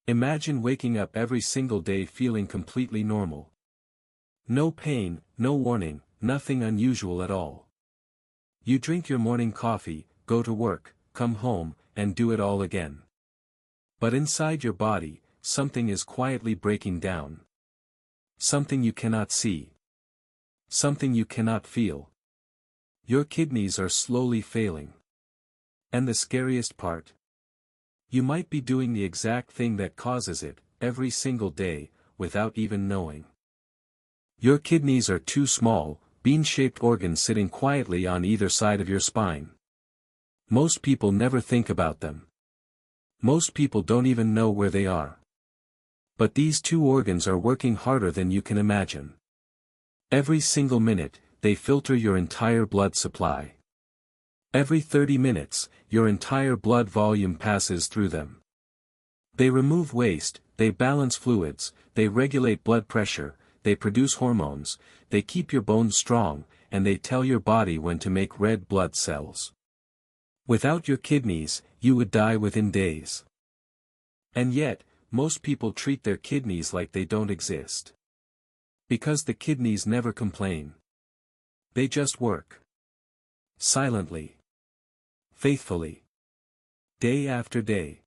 Imagine waking up every single day feeling completely normal. No pain, no warning, nothing unusual at all. You drink your morning coffee, go to work, come home, and do it all again. But inside your body, something is quietly breaking down. Something you cannot see. Something you cannot feel. Your kidneys are slowly failing. And the scariest part? You might be doing the exact thing that causes it, every single day, without even knowing. Your kidneys are two small, bean-shaped organs sitting quietly on either side of your spine. Most people never think about them. Most people don't even know where they are. But these two organs are working harder than you can imagine. Every single minute, they filter your entire blood supply. Every 30 minutes, your entire blood volume passes through them. They remove waste, they balance fluids, they regulate blood pressure, they produce hormones, they keep your bones strong, and they tell your body when to make red blood cells. Without your kidneys, you would die within days. And yet, most people treat their kidneys like they don't exist. Because the kidneys never complain. They just work. Silently. Faithfully. Day after day.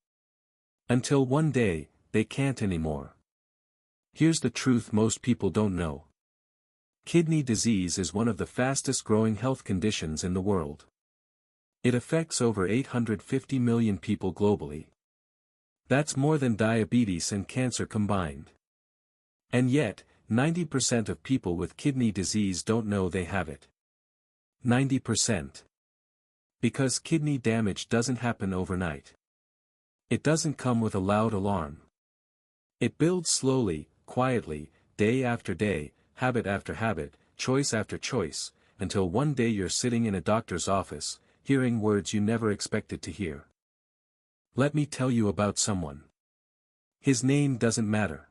Until one day, they can't anymore. Here's the truth most people don't know. Kidney disease is one of the fastest growing health conditions in the world. It affects over 850 million people globally. That's more than diabetes and cancer combined. And yet, 90% of people with kidney disease don't know they have it. 90%. Because kidney damage doesn't happen overnight. It doesn't come with a loud alarm. It builds slowly, quietly, day after day, habit after habit, choice after choice, until one day you're sitting in a doctor's office, hearing words you never expected to hear. Let me tell you about someone. His name doesn't matter.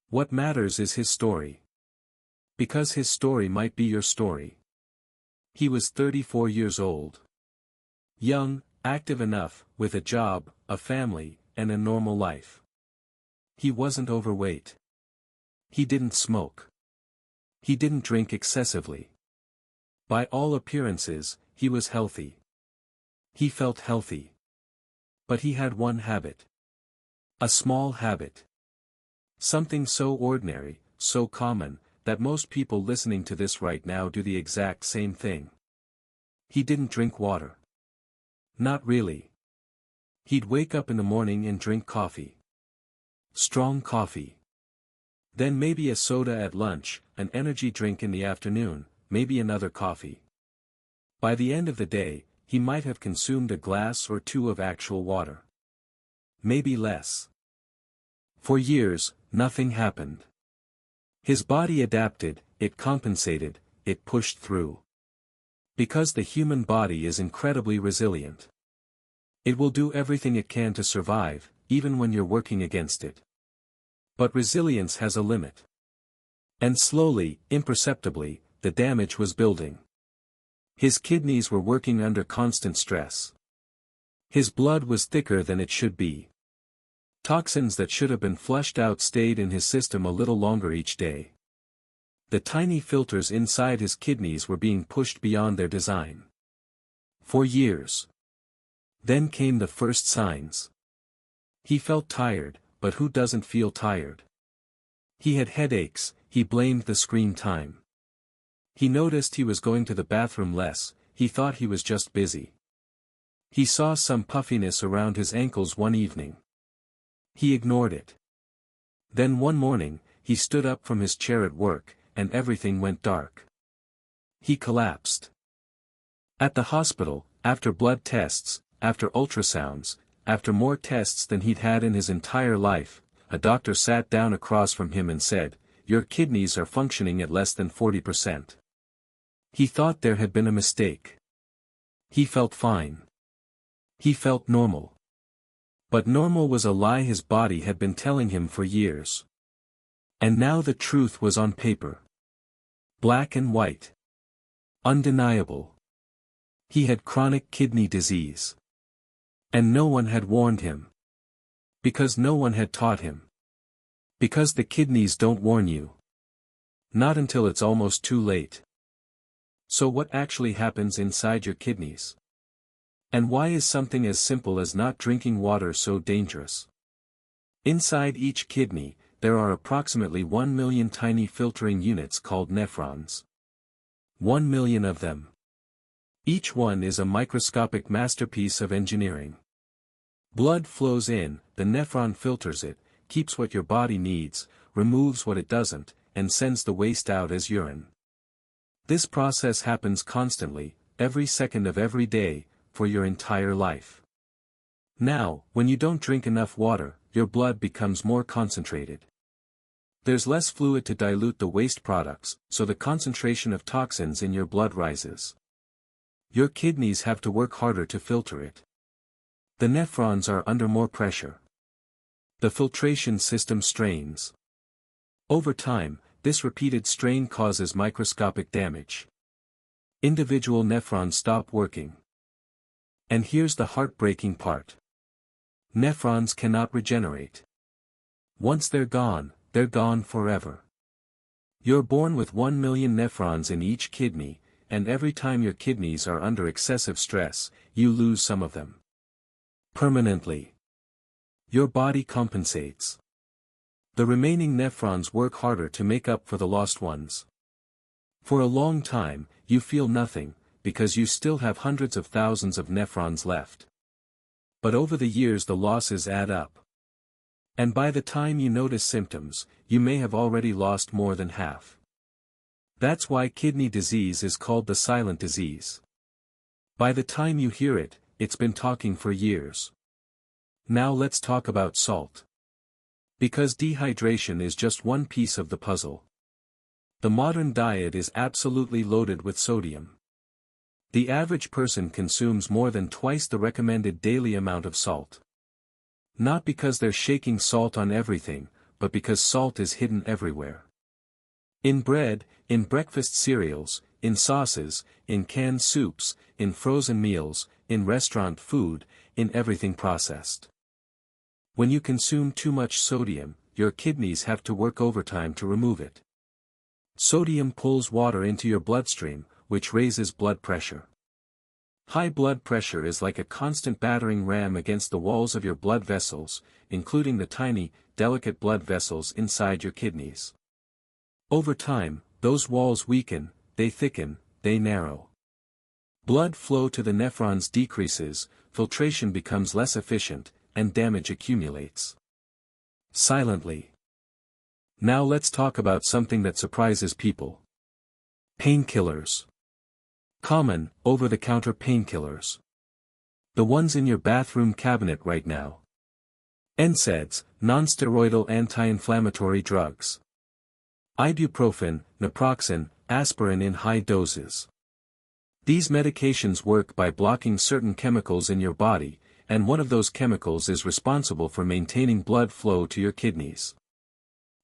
What matters is his story. Because his story might be your story. He was 34 years old. Young, active enough, with a job, a family, and a normal life. He wasn't overweight. He didn't smoke. He didn't drink excessively. By all appearances, he was healthy. He felt healthy. But he had one habit. A small habit. Something so ordinary, so common, that most people listening to this right now do the exact same thing. He didn't drink water. Not really. He'd wake up in the morning and drink coffee. Strong coffee. Then maybe a soda at lunch, an energy drink in the afternoon, maybe another coffee. By the end of the day, he might have consumed a glass or two of actual water. Maybe less. For years, nothing happened. His body adapted, it compensated, it pushed through. Because the human body is incredibly resilient. It will do everything it can to survive, even when you're working against it. But resilience has a limit. And slowly, imperceptibly, the damage was building. His kidneys were working under constant stress. His blood was thicker than it should be. Toxins that should have been flushed out stayed in his system a little longer each day. The tiny filters inside his kidneys were being pushed beyond their design. For years. Then came the first signs. He felt tired, but who doesn't feel tired? He had headaches, he blamed the screen time. He noticed he was going to the bathroom less, he thought he was just busy. He saw some puffiness around his ankles one evening. He ignored it. Then one morning, he stood up from his chair at work, and everything went dark. He collapsed. At the hospital, after blood tests, after ultrasounds, after more tests than he'd had in his entire life, a doctor sat down across from him and said, "Your kidneys are functioning at less than 40%. He thought there had been a mistake. He felt fine. He felt normal. But normal was a lie his body had been telling him for years. And now the truth was on paper. Black and white. Undeniable. He had chronic kidney disease. And no one had warned him. Because no one had taught him. Because the kidneys don't warn you. Not until it's almost too late. So what actually happens inside your kidneys? And why is something as simple as not drinking water so dangerous? Inside each kidney, there are approximately 1 million tiny filtering units called nephrons. 1 million of them. Each one is a microscopic masterpiece of engineering. Blood flows in, the nephron filters it, keeps what your body needs, removes what it doesn't, and sends the waste out as urine. This process happens constantly, every second of every day, for your entire life. Now, when you don't drink enough water, your blood becomes more concentrated. There's less fluid to dilute the waste products, so the concentration of toxins in your blood rises. Your kidneys have to work harder to filter it. The nephrons are under more pressure. The filtration system strains. Over time, this repeated strain causes microscopic damage. Individual nephrons stop working. And here's the heartbreaking part. Nephrons cannot regenerate. Once they're gone forever. You're born with 1 million nephrons in each kidney, and every time your kidneys are under excessive stress, you lose some of them. Permanently. Your body compensates. The remaining nephrons work harder to make up for the lost ones. For a long time, you feel nothing, because you still have hundreds of thousands of nephrons left. But over the years the losses add up. And by the time you notice symptoms, you may have already lost more than half. That's why kidney disease is called the silent disease. By the time you hear it, it's been talking for years. Now let's talk about salt. Because dehydration is just one piece of the puzzle. The modern diet is absolutely loaded with sodium. The average person consumes more than twice the recommended daily amount of salt. Not because they're shaking salt on everything, but because salt is hidden everywhere. In bread, in breakfast cereals, in sauces, in canned soups, in frozen meals, in restaurant food, in everything processed. When you consume too much sodium, your kidneys have to work overtime to remove it. Sodium pulls water into your bloodstream, which raises blood pressure. High blood pressure is like a constant battering ram against the walls of your blood vessels, including the tiny, delicate blood vessels inside your kidneys. Over time, those walls weaken, they thicken, they narrow. Blood flow to the nephrons decreases, filtration becomes less efficient, and damage accumulates. Silently. Now let's talk about something that surprises people. Painkillers. Common, over-the-counter painkillers. The ones in your bathroom cabinet right now. NSAIDs, non-steroidal anti-inflammatory drugs. Ibuprofen, naproxen, aspirin in high doses. These medications work by blocking certain chemicals in your body, and one of those chemicals is responsible for maintaining blood flow to your kidneys.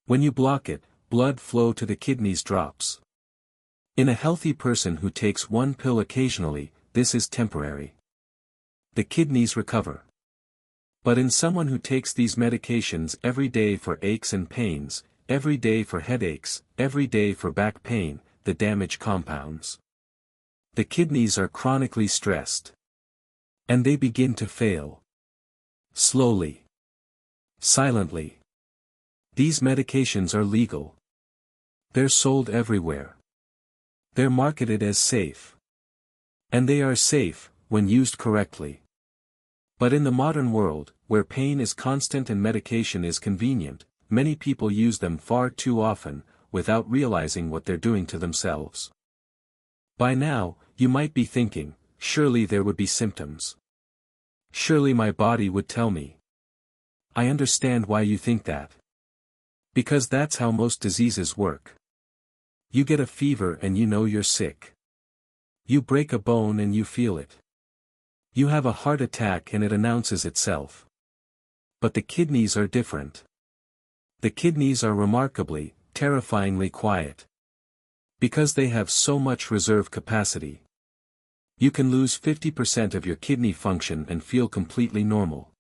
When you block it, blood flow to the kidneys drops. In a healthy person who takes one pill occasionally, this is temporary. The kidneys recover. But in someone who takes these medications every day for aches and pains, every day for headaches, every day for back pain, the damage compounds. The kidneys are chronically stressed. And they begin to fail. Slowly. Silently. These medications are legal. They're sold everywhere. They're marketed as safe. And they are safe, when used correctly. But in the modern world, where pain is constant and medication is convenient, many people use them far too often, without realizing what they're doing to themselves. By now, you might be thinking, surely there would be symptoms. Surely my body would tell me. I understand why you think that. Because that's how most diseases work. You get a fever and you know you're sick. You break a bone and you feel it. You have a heart attack and it announces itself. But the kidneys are different. The kidneys are remarkably, terrifyingly quiet. Because they have so much reserve capacity. You can lose 50% of your kidney function and feel completely normal.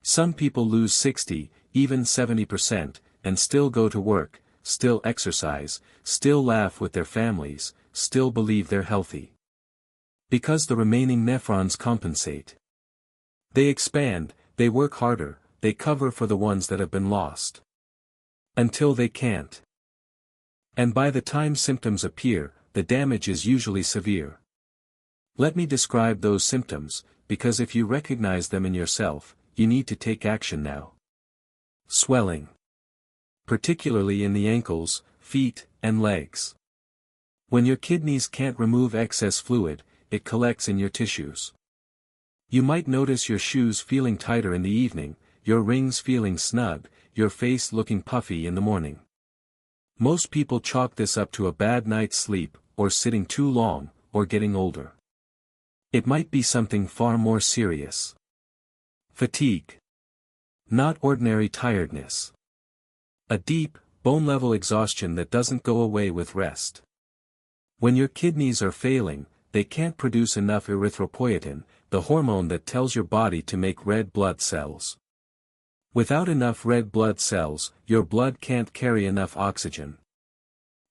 Some people lose 60, even 70%, and still go to work, still exercise, still laugh with their families, still believe they're healthy. Because the remaining nephrons compensate. They expand, they work harder, they cover for the ones that have been lost. Until they can't. And by the time symptoms appear, the damage is usually severe. Let me describe those symptoms, because if you recognize them in yourself, you need to take action now. Swelling. Particularly in the ankles, feet, and legs. When your kidneys can't remove excess fluid, it collects in your tissues. You might notice your shoes feeling tighter in the evening, your rings feeling snug, your face looking puffy in the morning. Most people chalk this up to a bad night's sleep, or sitting too long, or getting older. It might be something far more serious. Fatigue. Not ordinary tiredness. A deep, bone-level exhaustion that doesn't go away with rest. When your kidneys are failing, they can't produce enough erythropoietin, the hormone that tells your body to make red blood cells. Without enough red blood cells, your blood can't carry enough oxygen.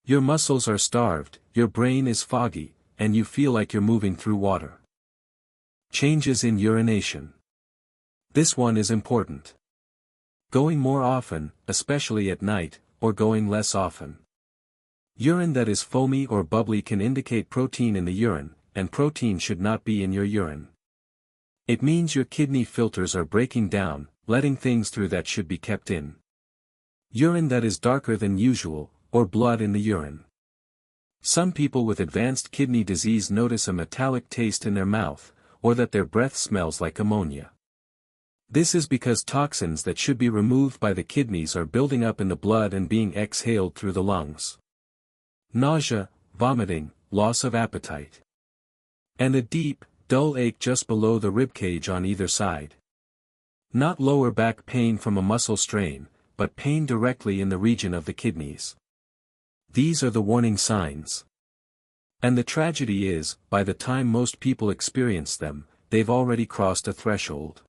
Your muscles are starved, your brain is foggy, and you feel like you're moving through water. Changes in urination. This one is important. Going more often, especially at night, or going less often. Urine that is foamy or bubbly can indicate protein in the urine, and protein should not be in your urine. It means your kidney filters are breaking down, letting things through that should be kept in. Urine that is darker than usual, or blood in the urine. Some people with advanced kidney disease notice a metallic taste in their mouth, or that their breath smells like ammonia. This is because toxins that should be removed by the kidneys are building up in the blood and being exhaled through the lungs. Nausea, vomiting, loss of appetite. And a deep, dull ache just below the ribcage on either side. Not lower back pain from a muscle strain, but pain directly in the region of the kidneys. These are the warning signs. And the tragedy is, by the time most people experience them, they've already crossed a threshold.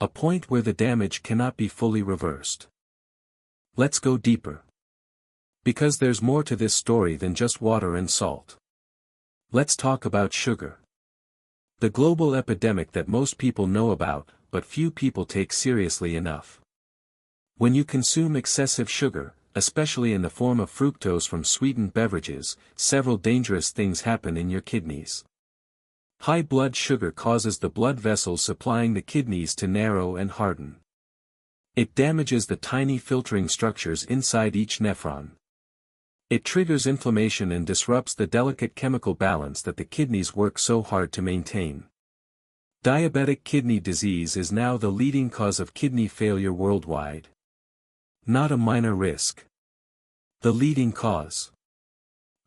A point where the damage cannot be fully reversed. Let's go deeper. Because there's more to this story than just water and salt. Let's talk about sugar. The global epidemic that most people know about, but few people take seriously enough. When you consume excessive sugar, especially in the form of fructose from sweetened beverages, several dangerous things happen in your kidneys. High blood sugar causes the blood vessels supplying the kidneys to narrow and harden. It damages the tiny filtering structures inside each nephron. It triggers inflammation and disrupts the delicate chemical balance that the kidneys work so hard to maintain. Diabetic kidney disease is now the leading cause of kidney failure worldwide. Not a minor risk. The leading cause.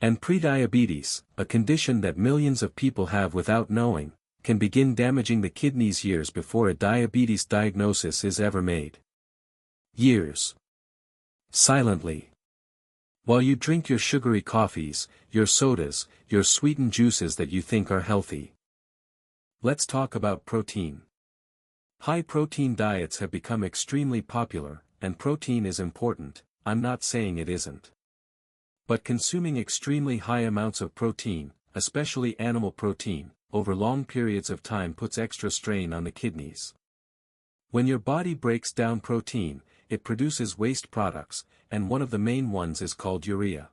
And prediabetes, a condition that millions of people have without knowing, can begin damaging the kidneys years before a diabetes diagnosis is ever made. Years. Silently. While you drink your sugary coffees, your sodas, your sweetened juices that you think are healthy. Let's talk about protein. High-protein diets have become extremely popular, and protein is important, I'm not saying it isn't. But consuming extremely high amounts of protein, especially animal protein, over long periods of time puts extra strain on the kidneys. When your body breaks down protein, it produces waste products, and one of the main ones is called urea.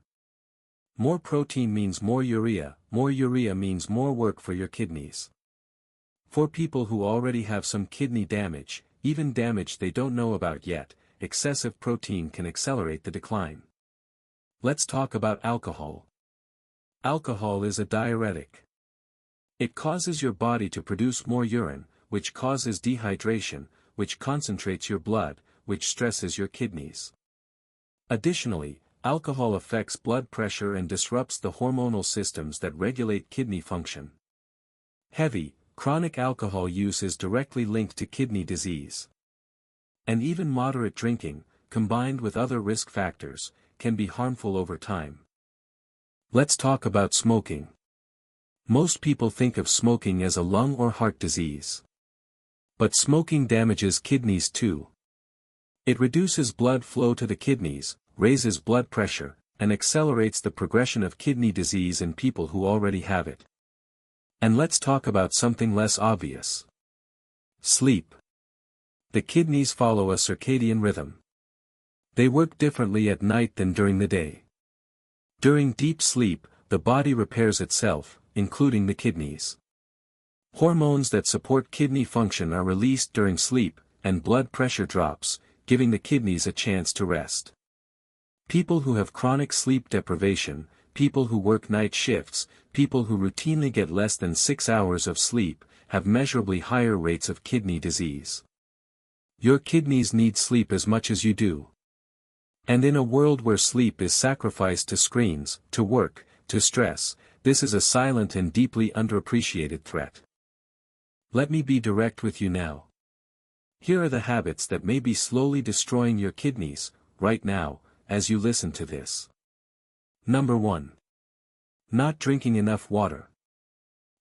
More protein means more urea means more work for your kidneys. For people who already have some kidney damage, even damage they don't know about yet, excessive protein can accelerate the decline. Let's talk about alcohol. Alcohol is a diuretic. It causes your body to produce more urine, which causes dehydration, which concentrates your blood, which stresses your kidneys. Additionally, alcohol affects blood pressure and disrupts the hormonal systems that regulate kidney function. Heavy, chronic alcohol use is directly linked to kidney disease. And even moderate drinking, combined with other risk factors, can be harmful over time. Let's talk about smoking. Most people think of smoking as a lung or heart disease. But smoking damages kidneys too. It reduces blood flow to the kidneys, raises blood pressure, and accelerates the progression of kidney disease in people who already have it. And let's talk about something less obvious. Sleep. The kidneys follow a circadian rhythm. They work differently at night than during the day. During deep sleep, the body repairs itself, including the kidneys. Hormones that support kidney function are released during sleep, and blood pressure drops, giving the kidneys a chance to rest. People who have chronic sleep deprivation, people who work night shifts, people who routinely get less than 6 hours of sleep, have measurably higher rates of kidney disease. Your kidneys need sleep as much as you do. And in a world where sleep is sacrificed to screens, to work, to stress, this is a silent and deeply underappreciated threat. Let me be direct with you now. Here are the habits that may be slowly destroying your kidneys, right now, as you listen to this. Number 1. Not drinking enough water.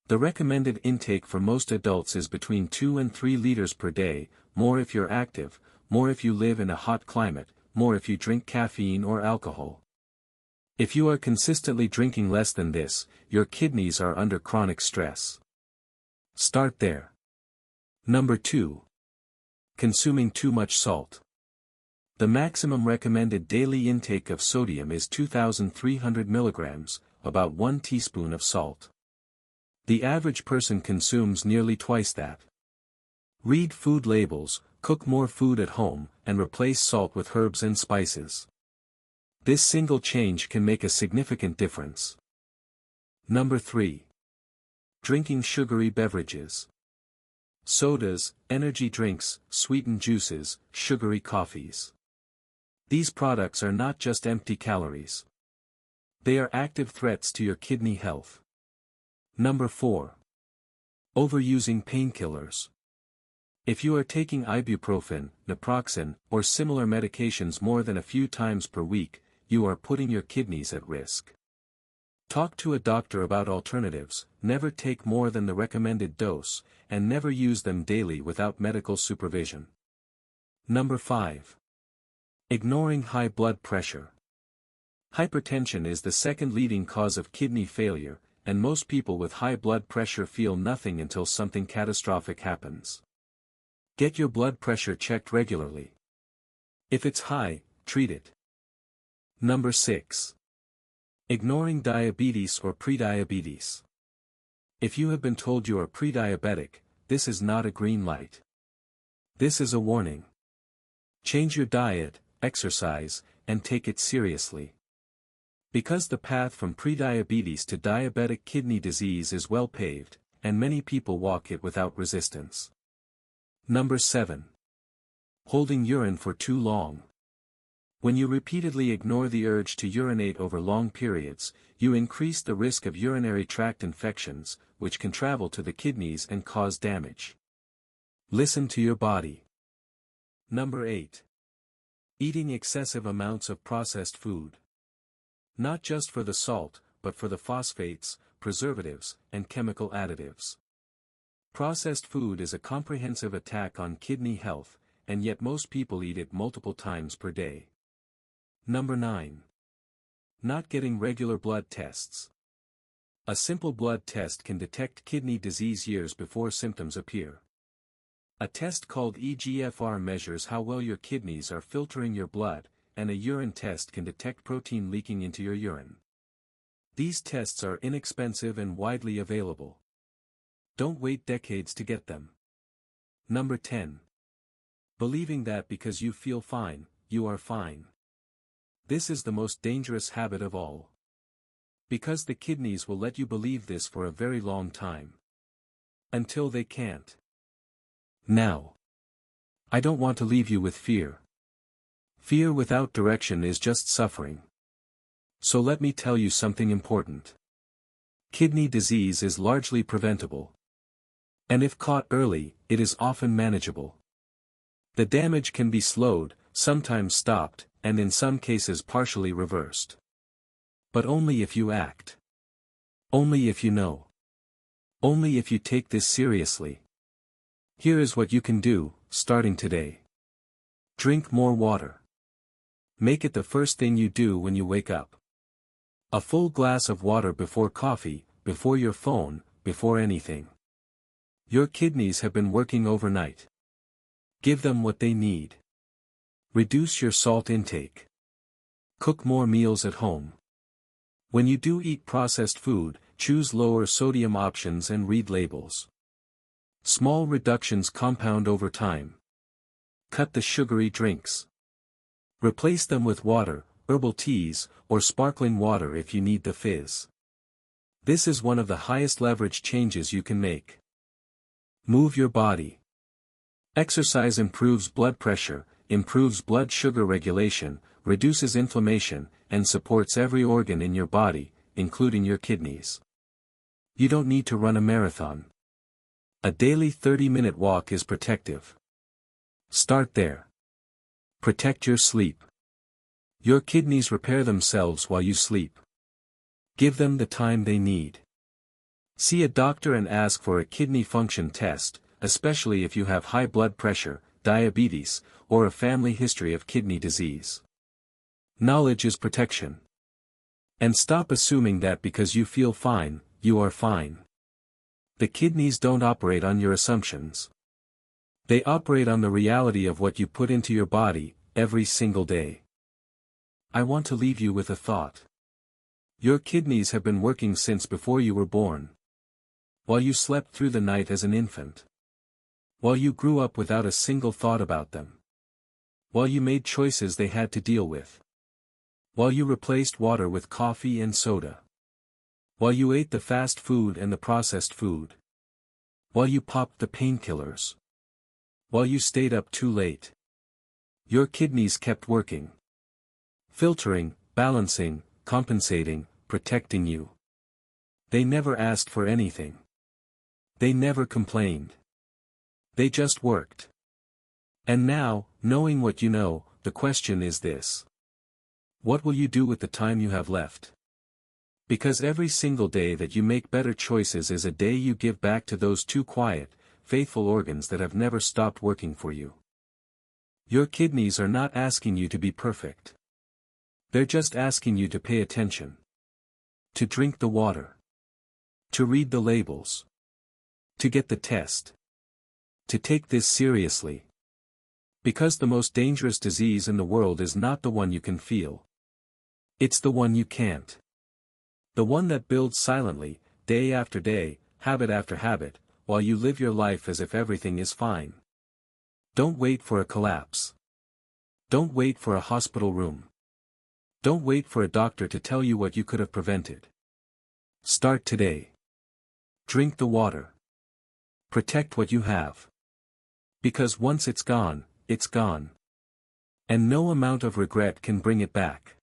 The recommended intake for most adults is between 2 and 3 liters per day, more if you're active, more if you live in a hot climate, more if you drink caffeine or alcohol. If you are consistently drinking less than this, your kidneys are under chronic stress. Start there. Number 2. Consuming too much salt. The maximum recommended daily intake of sodium is 2,300 milligrams, about 1 teaspoon of salt. The average person consumes nearly twice that. Read food labels, cook more food at home, and replace salt with herbs and spices. This single change can make a significant difference. Number 3. Drinking sugary beverages. Sodas, energy drinks, sweetened juices, sugary coffees. These products are not just empty calories. They are active threats to your kidney health. Number 4. Overusing painkillers. If you are taking ibuprofen, naproxen, or similar medications more than a few times per week, you are putting your kidneys at risk. Talk to a doctor about alternatives, never take more than the recommended dose, and never use them daily without medical supervision. Number 5. Ignoring high blood pressure. Hypertension is the second leading cause of kidney failure, and most people with high blood pressure feel nothing until something catastrophic happens. Get your blood pressure checked regularly. If it's high, treat it. Number 6. Ignoring diabetes or prediabetes. If you have been told you are prediabetic, this is not a green light. This is a warning. Change your diet, exercise, and take it seriously. Because the path from prediabetes to diabetic kidney disease is well paved, and many people walk it without resistance. Number 7. Holding urine for too long. When you repeatedly ignore the urge to urinate over long periods, you increase the risk of urinary tract infections, which can travel to the kidneys and cause damage. Listen to your body. Number 8. Eating excessive amounts of processed food. Not just for the salt, but for the phosphates, preservatives, and chemical additives. Processed food is a comprehensive attack on kidney health, and yet most people eat it multiple times per day. Number 9. Not getting regular blood tests. A simple blood test can detect kidney disease years before symptoms appear. A test called eGFR measures how well your kidneys are filtering your blood, and a urine test can detect protein leaking into your urine. These tests are inexpensive and widely available. Don't wait decades to get them. Number 10. Believing that because you feel fine, you are fine. This is the most dangerous habit of all. Because the kidneys will let you believe this for a very long time. Until they can't. Now. I don't want to leave you with fear. Fear without direction is just suffering. So let me tell you something important. Kidney disease is largely preventable. And if caught early, it is often manageable. The damage can be slowed, sometimes stopped, and in some cases partially reversed. But only if you act. Only if you know. Only if you take this seriously. Here is what you can do, starting today. Drink more water. Make it the first thing you do when you wake up. A full glass of water before coffee, before your phone, before anything. Your kidneys have been working overnight. Give them what they need. Reduce your salt intake. Cook more meals at home. When you do eat processed food, choose lower sodium options and read labels. Small reductions compound over time. Cut the sugary drinks. Replace them with water, herbal teas, or sparkling water if you need the fizz. This is one of the highest leverage changes you can make. Move your body. Exercise improves blood pressure, improves blood sugar regulation, reduces inflammation, and supports every organ in your body, including your kidneys. You don't need to run a marathon. A daily 30-minute walk is protective. Start there. Protect your sleep. Your kidneys repair themselves while you sleep. Give them the time they need. See a doctor and ask for a kidney function test, especially if you have high blood pressure, diabetes, or a family history of kidney disease. Knowledge is protection. And stop assuming that because you feel fine, you are fine. The kidneys don't operate on your assumptions. They operate on the reality of what you put into your body, every single day. I want to leave you with a thought. Your kidneys have been working since before you were born. While you slept through the night as an infant. While you grew up without a single thought about them. While you made choices they had to deal with. While you replaced water with coffee and soda. While you ate the fast food and the processed food. While you popped the painkillers. While you stayed up too late. Your kidneys kept working. Filtering, balancing, compensating, protecting you. They never asked for anything. They never complained. They just worked. And now, knowing what you know, the question is this. What will you do with the time you have left? Because every single day that you make better choices is a day you give back to those two quiet, faithful organs that have never stopped working for you. Your kidneys are not asking you to be perfect. They're just asking you to pay attention. To drink the water. To read the labels. To get the test. To take this seriously. Because the most dangerous disease in the world is not the one you can feel. It's the one you can't. The one that builds silently, day after day, habit after habit, while you live your life as if everything is fine. Don't wait for a collapse. Don't wait for a hospital room. Don't wait for a doctor to tell you what you could have prevented. Start today. Drink the water. Protect what you have. Because once it's gone, it's gone. And no amount of regret can bring it back.